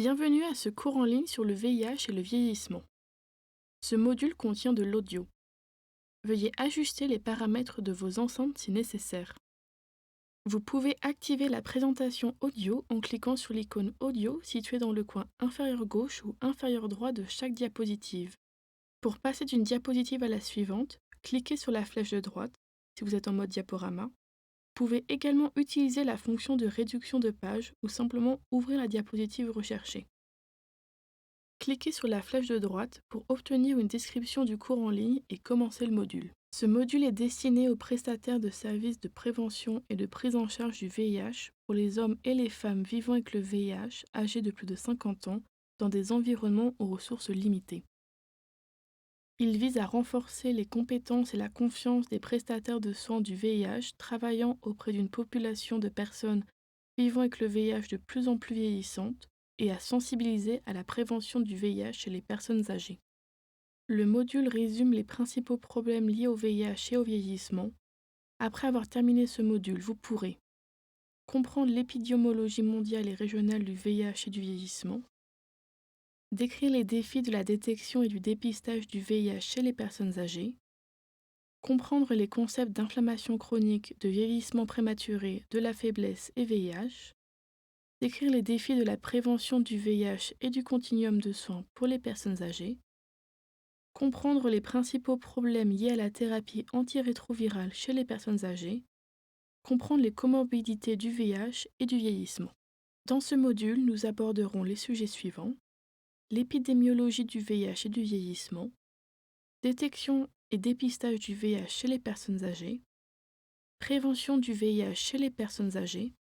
Bienvenue à ce cours en ligne sur le VIH et le vieillissement. Ce module contient de l'audio. Veuillez ajuster les paramètres de vos enceintes si nécessaire. Vous pouvez activer la présentation audio en cliquant sur l'icône audio située dans le coin inférieur gauche ou inférieur droit de chaque diapositive. Pour passer d'une diapositive à la suivante, cliquez sur la flèche de droite si vous êtes en mode diaporama. Vous pouvez également utiliser la fonction de réduction de page ou simplement ouvrir la diapositive recherchée. Cliquez sur la flèche de droite pour obtenir une description du cours en ligne et commencer le module. Ce module est destiné aux prestataires de services de prévention et de prise en charge du VIH pour les hommes et les femmes vivant avec le VIH âgés de plus de 50 ans dans des environnements aux ressources limitées. Il vise à renforcer les compétences et la confiance des prestataires de soins du VIH travaillant auprès d'une population de personnes vivant avec le VIH de plus en plus vieillissante et à sensibiliser à la prévention du VIH chez les personnes âgées. Le module résume les principaux problèmes liés au VIH et au vieillissement. Après avoir terminé ce module, vous pourrez comprendre l'épidémiologie mondiale et régionale du VIH et du vieillissement, décrire les défis de la détection et du dépistage du VIH chez les personnes âgées, comprendre les concepts d'inflammation chronique, de vieillissement prématuré, de la faiblesse et VIH, décrire les défis de la prévention du VIH et du continuum de soins pour les personnes âgées, comprendre les principaux problèmes liés à la thérapie antirétrovirale chez les personnes âgées, comprendre les comorbidités du VIH et du vieillissement. Dans ce module, nous aborderons les sujets suivants: l'épidémiologie du VIH et du vieillissement, détection et dépistage du VIH chez les personnes âgées, prévention du VIH chez les personnes âgées,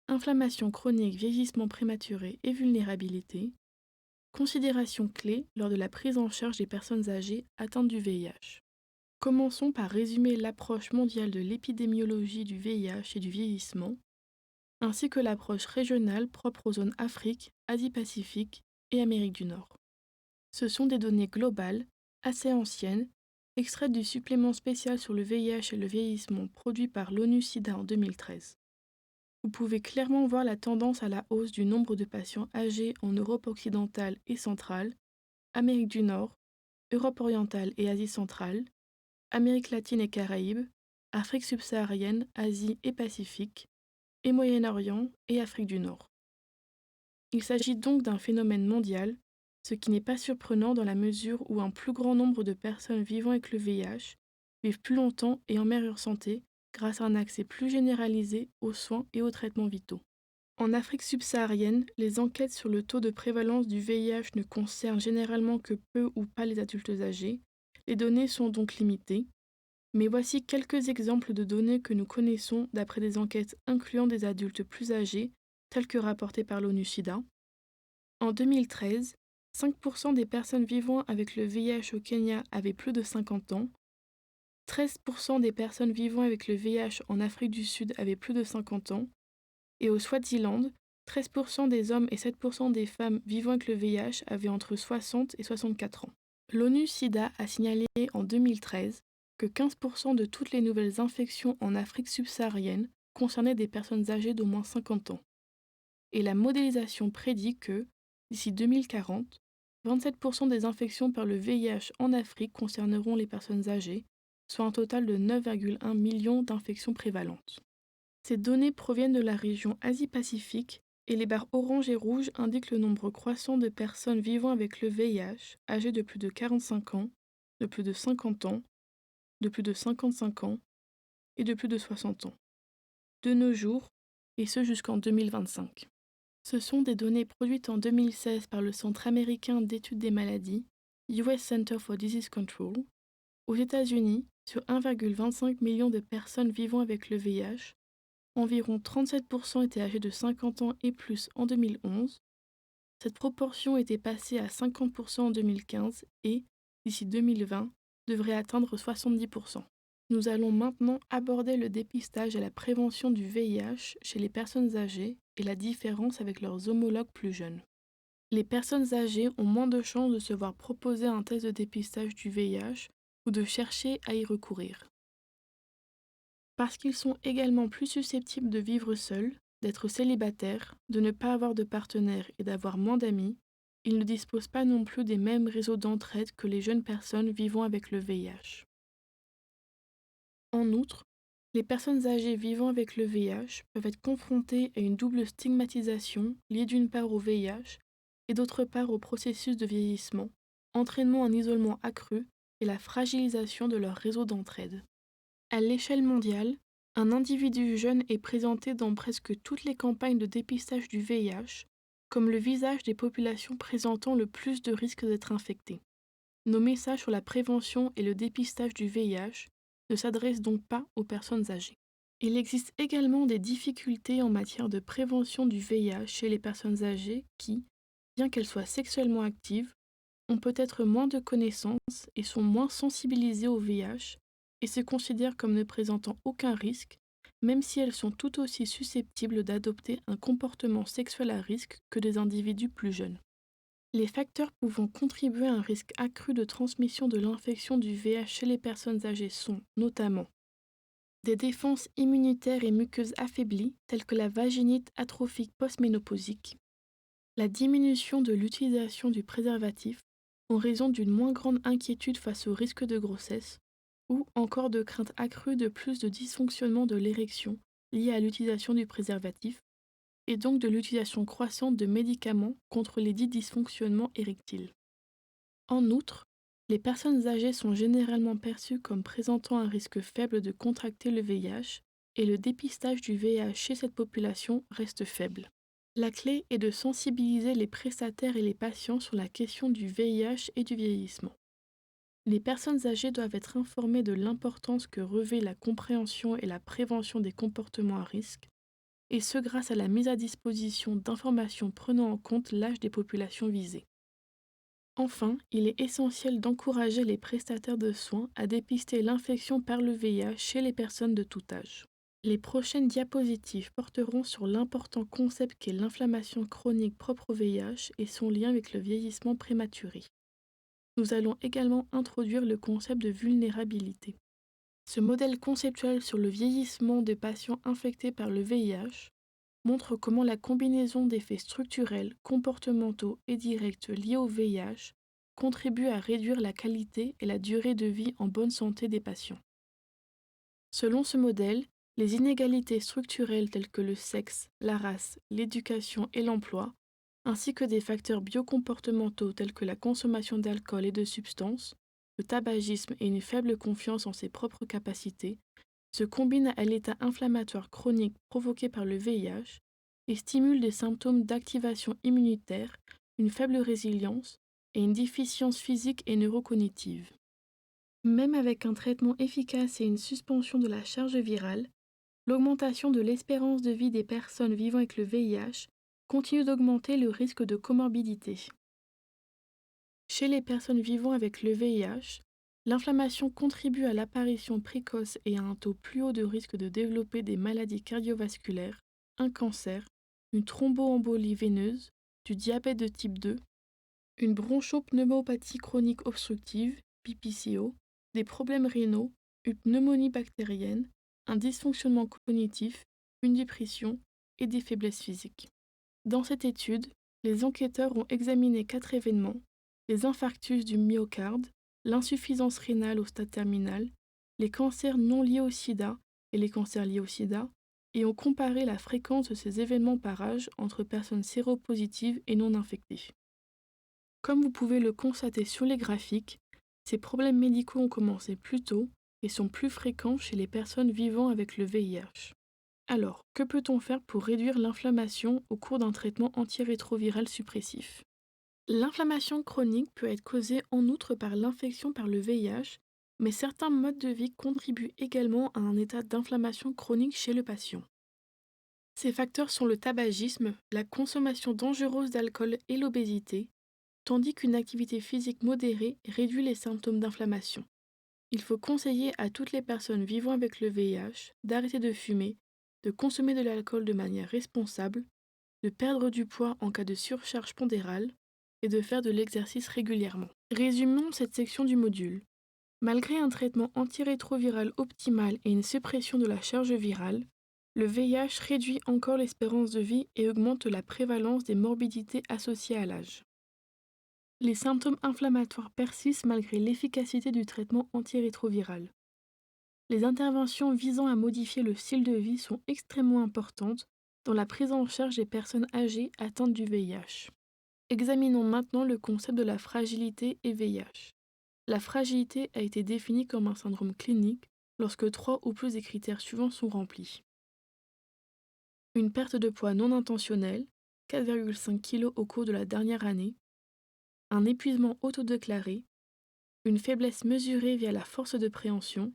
inflammation chronique, vieillissement prématuré et vulnérabilité, considérations clés lors de la prise en charge des personnes âgées atteintes du VIH. Commençons par résumer l'approche mondiale de l'épidémiologie du VIH et du vieillissement, ainsi que l'approche régionale propre aux zones Afrique, Asie-Pacifique et Amérique du Nord. Ce sont des données globales, assez anciennes, extraites du supplément spécial sur le VIH et le vieillissement produit par l'ONU-SIDA en 2013. Vous pouvez clairement voir la tendance à la hausse du nombre de patients âgés en Europe occidentale et centrale, Amérique du Nord, Europe orientale et Asie centrale, Amérique latine et Caraïbes, Afrique subsaharienne, Asie et Pacifique, et Moyen-Orient et Afrique du Nord. Il s'agit donc d'un phénomène mondial, ce qui n'est pas surprenant dans la mesure où un plus grand nombre de personnes vivant avec le VIH vivent plus longtemps et en meilleure santé grâce à un accès plus généralisé aux soins et aux traitements vitaux. En Afrique subsaharienne, les enquêtes sur le taux de prévalence du VIH ne concernent généralement que peu ou pas les adultes âgés. Les données sont donc limitées, mais voici quelques exemples de données que nous connaissons d'après des enquêtes incluant des adultes plus âgés, telles que rapportées par l'ONU-SIDA. En 2013, 5% des personnes vivant avec le VIH au Kenya avaient plus de 50 ans, 13% des personnes vivant avec le VIH en Afrique du Sud avaient plus de 50 ans, et au Swaziland, 13% des hommes et 7% des femmes vivant avec le VIH avaient entre 60 et 64 ans. L'ONU-SIDA a signalé en 2013 que 15% de toutes les nouvelles infections en Afrique subsaharienne concernaient des personnes âgées d'au moins 50 ans. Et la modélisation prédit que, d'ici 2040, 27% des infections par le VIH en Afrique concerneront les personnes âgées, soit un total de 9,1 millions d'infections prévalentes. Ces données proviennent de la région Asie-Pacifique et les barres orange et rouge indiquent le nombre croissant de personnes vivant avec le VIH âgées de plus de 45 ans, de plus de 50 ans, de plus de 55 ans et de plus de 60 ans. De nos jours, et ce jusqu'en 2025. Ce sont des données produites en 2016 par le Centre américain d'études des maladies, US Center for Disease Control. Aux États-Unis, sur 1,25 million de personnes vivant avec le VIH, environ 37% étaient âgés de 50 ans et plus en 2011. Cette proportion était passée à 50% en 2015 et, d'ici 2020, devrait atteindre 70%. Nous allons maintenant aborder le dépistage et la prévention du VIH chez les personnes âgées et la différence avec leurs homologues plus jeunes. Les personnes âgées ont moins de chances de se voir proposer un test de dépistage du VIH ou de chercher à y recourir. Parce qu'ils sont également plus susceptibles de vivre seuls, d'être célibataire, de ne pas avoir de partenaire et d'avoir moins d'amis, ils ne disposent pas non plus des mêmes réseaux d'entraide que les jeunes personnes vivant avec le VIH. En outre, les personnes âgées vivant avec le VIH peuvent être confrontées à une double stigmatisation liée d'une part au VIH et d'autre part au processus de vieillissement, entraînant un isolement accru et la fragilisation de leur réseau d'entraide. À l'échelle mondiale, un individu jeune est présenté dans presque toutes les campagnes de dépistage du VIH comme le visage des populations présentant le plus de risques d'être infectées. Nos messages sur la prévention et le dépistage du VIH ne s'adressent donc pas aux personnes âgées. Il existe également des difficultés en matière de prévention du VIH chez les personnes âgées qui, bien qu'elles soient sexuellement actives, ont peut-être moins de connaissances et sont moins sensibilisées au VIH et se considèrent comme ne présentant aucun risque, même si elles sont tout aussi susceptibles d'adopter un comportement sexuel à risque que des individus plus jeunes. Les facteurs pouvant contribuer à un risque accru de transmission de l'infection du VIH chez les personnes âgées sont notamment des défenses immunitaires et muqueuses affaiblies, telles que la vaginite atrophique postménopausique, la diminution de l'utilisation du préservatif en raison d'une moins grande inquiétude face au risque de grossesse, ou encore de crainte accrue de plus de dysfonctionnement de l'érection lié à l'utilisation du préservatif, et donc de l'utilisation croissante de médicaments contre les dits dysfonctionnements érectiles. En outre, les personnes âgées sont généralement perçues comme présentant un risque faible de contracter le VIH, et le dépistage du VIH chez cette population reste faible. La clé est de sensibiliser les prestataires et les patients sur la question du VIH et du vieillissement. Les personnes âgées doivent être informées de l'importance que revêt la compréhension et la prévention des comportements à risque, et ce grâce à la mise à disposition d'informations prenant en compte l'âge des populations visées. Enfin, il est essentiel d'encourager les prestataires de soins à dépister l'infection par le VIH chez les personnes de tout âge. Les prochaines diapositives porteront sur l'important concept qu'est l'inflammation chronique propre au VIH et son lien avec le vieillissement prématuré. Nous allons également introduire le concept de vulnérabilité. Ce modèle conceptuel sur le vieillissement des patients infectés par le VIH montre comment la combinaison d'effets structurels, comportementaux et directs liés au VIH contribue à réduire la qualité et la durée de vie en bonne santé des patients. Selon ce modèle, les inégalités structurelles telles que le sexe, la race, l'éducation et l'emploi, ainsi que des facteurs biocomportementaux tels que la consommation d'alcool et de substances, le tabagisme et une faible confiance en ses propres capacités, se combinent à l'état inflammatoire chronique provoqué par le VIH et stimulent des symptômes d'activation immunitaire, une faible résilience et une déficience physique et neurocognitive. Même avec un traitement efficace et une suspension de la charge virale, l'augmentation de l'espérance de vie des personnes vivant avec le VIH continue d'augmenter le risque de comorbidité. Chez les personnes vivant avec le VIH, l'inflammation contribue à l'apparition précoce et à un taux plus haut de risque de développer des maladies cardiovasculaires, un cancer, une thromboembolie veineuse, du diabète de type 2, une bronchopneumopathie chronique obstructive, PPCO, des problèmes rénaux, une pneumonie bactérienne, un dysfonctionnement cognitif, une dépression et des faiblesses physiques. Dans cette étude, les enquêteurs ont examiné 4 événements: les infarctus du myocarde, l'insuffisance rénale au stade terminal, les cancers non liés au sida et les cancers liés au sida, et ont comparé la fréquence de ces événements par âge entre personnes séropositives et non infectées. Comme vous pouvez le constater sur les graphiques, ces problèmes médicaux ont commencé plus tôt et sont plus fréquents chez les personnes vivant avec le VIH. Alors, que peut-on faire pour réduire l'inflammation au cours d'un traitement antirétroviral suppressif? L'inflammation chronique peut être causée en outre par l'infection par le VIH, mais certains modes de vie contribuent également à un état d'inflammation chronique chez le patient. Ces facteurs sont le tabagisme, la consommation dangereuse d'alcool et l'obésité, tandis qu'une activité physique modérée réduit les symptômes d'inflammation. Il faut conseiller à toutes les personnes vivant avec le VIH d'arrêter de fumer, de consommer de l'alcool de manière responsable, de perdre du poids en cas de surcharge pondérale et de faire de l'exercice régulièrement. Résumons cette section du module. Malgré un traitement antirétroviral optimal et une suppression de la charge virale, Le VIH réduit encore l'espérance de vie et augmente la prévalence des morbidités associées à l'âge. Les symptômes inflammatoires persistent malgré l'efficacité du traitement antirétroviral. Les interventions visant à modifier le style de vie sont extrêmement importantes dans la prise en charge des personnes âgées atteintes du VIH. Examinons maintenant le concept de la fragilité et VIH. La fragilité a été définie comme un syndrome clinique lorsque 3 ou plus des critères suivants sont remplis. Une perte de poids non intentionnelle, 4,5 kg au cours de la dernière année, un épuisement autodéclaré, une faiblesse mesurée via la force de préhension,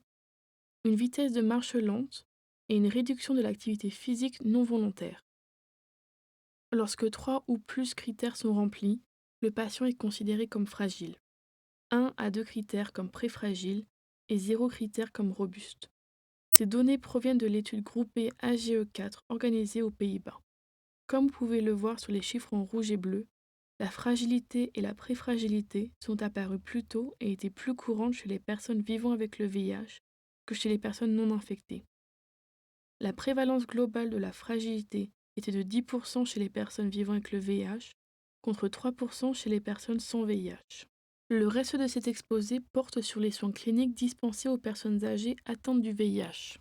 une vitesse de marche lente et une réduction de l'activité physique non volontaire. Lorsque 3 ou plus critères sont remplis, le patient est considéré comme fragile. 1 à 2 critères comme préfragile et 0 critère comme robuste. Ces données proviennent de l'étude groupée AGE4 organisée aux Pays-Bas. Comme vous pouvez le voir sur les chiffres en rouge et bleu, la fragilité et la préfragilité sont apparues plus tôt et étaient plus courantes chez les personnes vivant avec le VIH que chez les personnes non infectées. La prévalence globale de la fragilité était de 10% chez les personnes vivant avec le VIH, contre 3% chez les personnes sans VIH. Le reste de cet exposé porte sur les soins cliniques dispensés aux personnes âgées atteintes du VIH.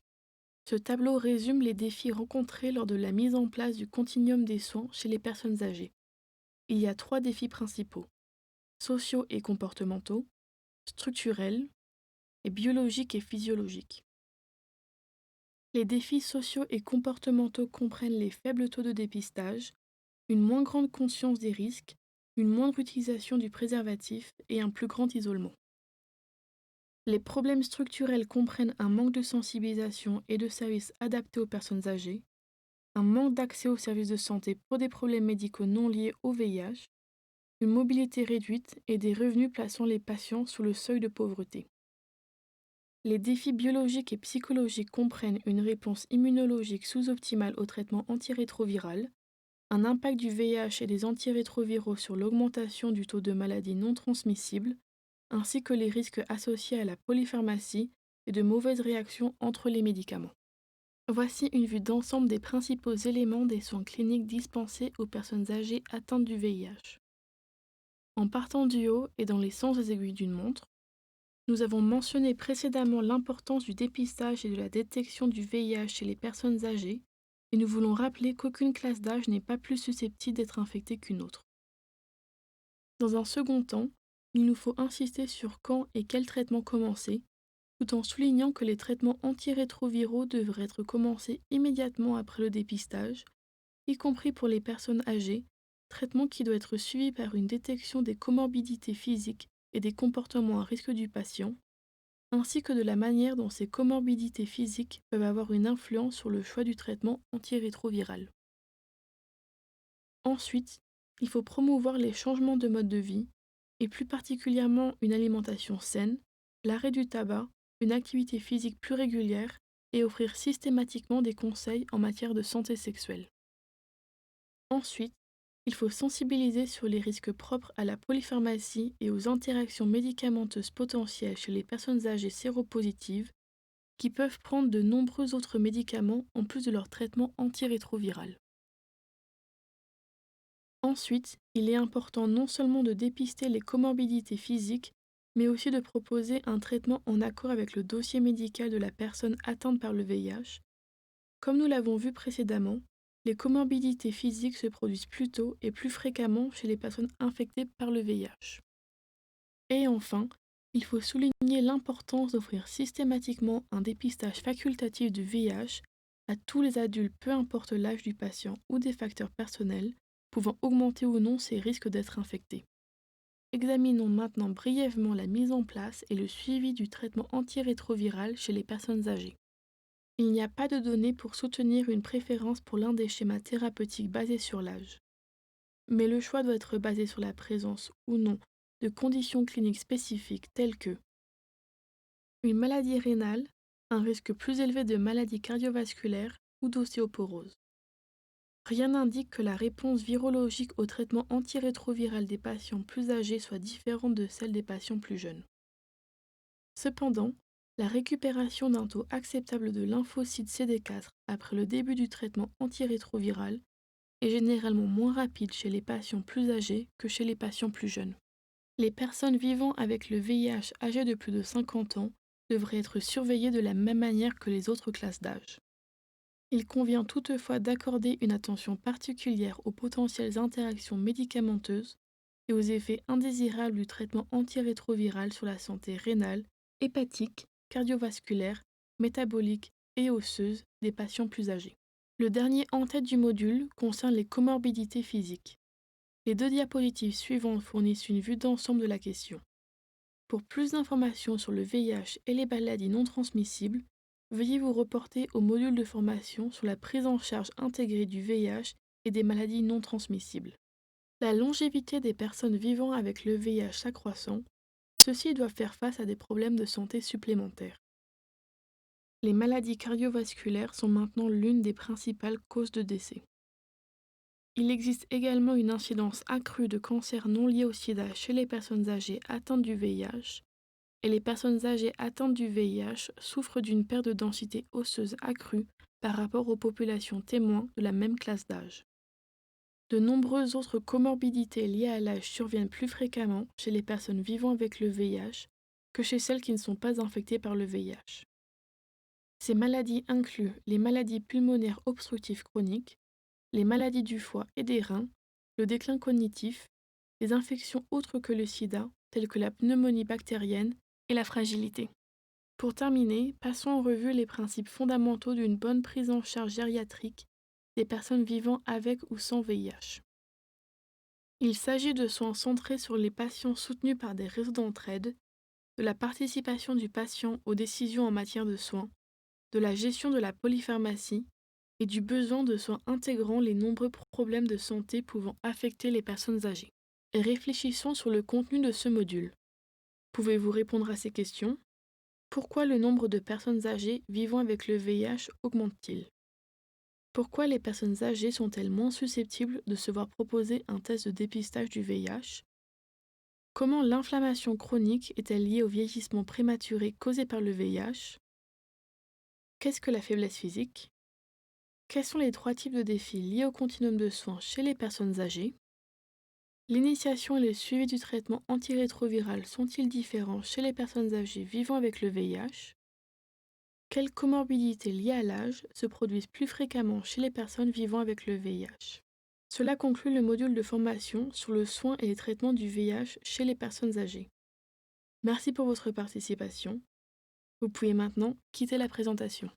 Ce tableau résume les défis rencontrés lors de la mise en place du continuum des soins chez les personnes âgées. Il y a 3 défis principaux: sociaux et comportementaux, structurels et biologiques et physiologiques. Les défis sociaux et comportementaux comprennent les faibles taux de dépistage, une moins grande conscience des risques, une moindre utilisation du préservatif et un plus grand isolement. Les problèmes structurels comprennent un manque de sensibilisation et de services adaptés aux personnes âgées, un manque d'accès aux services de santé pour des problèmes médicaux non liés au VIH, une mobilité réduite et des revenus plaçant les patients sous le seuil de pauvreté. Les défis biologiques et psychologiques comprennent une réponse immunologique sous-optimale au traitement antirétroviral, un impact du VIH et des antirétroviraux sur l'augmentation du taux de maladies non transmissibles, ainsi que les risques associés à la polypharmacie et de mauvaises réactions entre les médicaments. Voici une vue d'ensemble des principaux éléments des soins cliniques dispensés aux personnes âgées atteintes du VIH. En partant du haut et dans les sens des aiguilles d'une montre, nous avons mentionné précédemment l'importance du dépistage et de la détection du VIH chez les personnes âgées, et nous voulons rappeler qu'aucune classe d'âge n'est pas plus susceptible d'être infectée qu'une autre. Dans un second temps, il nous faut insister sur quand et quel traitement commencer, tout en soulignant que les traitements antirétroviraux devraient être commencés immédiatement après le dépistage, y compris pour les personnes âgées, traitement qui doit être suivi par une détection des comorbidités physiques et des comportements à risque du patient, ainsi que de la manière dont ces comorbidités physiques peuvent avoir une influence sur le choix du traitement antirétroviral. Ensuite, il faut promouvoir les changements de mode de vie, et plus particulièrement une alimentation saine, l'arrêt du tabac, une activité physique plus régulière et offrir systématiquement des conseils en matière de santé sexuelle. Ensuite, il faut sensibiliser sur les risques propres à la polypharmacie et aux interactions médicamenteuses potentielles chez les personnes âgées séropositives qui peuvent prendre de nombreux autres médicaments en plus de leur traitement antirétroviral. Ensuite, il est important non seulement de dépister les comorbidités physiques, mais aussi de proposer un traitement en accord avec le dossier médical de la personne atteinte par le VIH. Comme nous l'avons vu précédemment, les comorbidités physiques se produisent plus tôt et plus fréquemment chez les personnes infectées par le VIH. Et enfin, il faut souligner l'importance d'offrir systématiquement un dépistage facultatif du VIH à tous les adultes, peu importe l'âge du patient ou des facteurs personnels, pouvant augmenter ou non ses risques d'être infectés. Examinons maintenant brièvement la mise en place et le suivi du traitement antirétroviral chez les personnes âgées. Il n'y a pas de données pour soutenir une préférence pour l'un des schémas thérapeutiques basés sur l'âge. Mais le choix doit être basé sur la présence ou non de conditions cliniques spécifiques telles que une maladie rénale, un risque plus élevé de maladie cardiovasculaire ou d'ostéoporose. Rien n'indique que la réponse virologique au traitement antirétroviral des patients plus âgés soit différente de celle des patients plus jeunes. Cependant, La récupération d'un taux acceptable de lymphocytes CD4 après le début du traitement antirétroviral est généralement moins rapide chez les patients plus âgés que chez les patients plus jeunes. Les personnes vivant avec le VIH âgées de plus de 50 ans devraient être surveillées de la même manière que les autres classes d'âge. Il convient toutefois d'accorder une attention particulière aux potentielles interactions médicamenteuses et aux effets indésirables du traitement antirétroviral sur la santé rénale, hépatique, cardiovasculaire, métabolique et osseuse des patients plus âgés. Le dernier en tête du module concerne les comorbidités physiques. Les 2 diapositives suivantes fournissent une vue d'ensemble de la question. Pour plus d'informations sur le VIH et les maladies non transmissibles, veuillez vous reporter au module de formation sur la prise en charge intégrée du VIH et des maladies non transmissibles. La longévité des personnes vivant avec le VIH s'accroissant, ceux-ci doivent faire face à des problèmes de santé supplémentaires. Les maladies cardiovasculaires sont maintenant l'une des principales causes de décès. Il existe également une incidence accrue de cancers non liés au sida chez les personnes âgées atteintes du VIH, et les personnes âgées atteintes du VIH souffrent d'une perte de densité osseuse accrue par rapport aux populations témoins de la même classe d'âge. De nombreuses autres comorbidités liées à l'âge surviennent plus fréquemment chez les personnes vivant avec le VIH que chez celles qui ne sont pas infectées par le VIH. Ces maladies incluent les maladies pulmonaires obstructives chroniques, les maladies du foie et des reins, le déclin cognitif, les infections autres que le sida, telles que la pneumonie bactérienne et la fragilité. Pour terminer, passons en revue les principes fondamentaux d'une bonne prise en charge gériatrique des personnes vivant avec ou sans VIH. Il s'agit de soins centrés sur les patients soutenus par des réseaux d'entraide, de la participation du patient aux décisions en matière de soins, de la gestion de la polypharmacie et du besoin de soins intégrant les nombreux problèmes de santé pouvant affecter les personnes âgées. Et réfléchissons sur le contenu de ce module. Pouvez-vous répondre à ces questions? Pourquoi le nombre de personnes âgées vivant avec le VIH augmente-t-il? Pourquoi les personnes âgées sont-elles moins susceptibles de se voir proposer un test de dépistage du VIH? Comment l'inflammation chronique est-elle liée au vieillissement prématuré causé par le VIH? Qu'est-ce que la faiblesse physique? Quels sont les 3 types de défis liés au continuum de soins chez les personnes âgées? L'initiation et le suivi du traitement antirétroviral sont-ils différents chez les personnes âgées vivant avec le VIH? Quelles comorbidités liées à l'âge se produisent plus fréquemment chez les personnes vivant avec le VIH? Cela conclut le module de formation sur le soin et les traitements du VIH chez les personnes âgées. Merci pour votre participation. Vous pouvez maintenant quitter la présentation.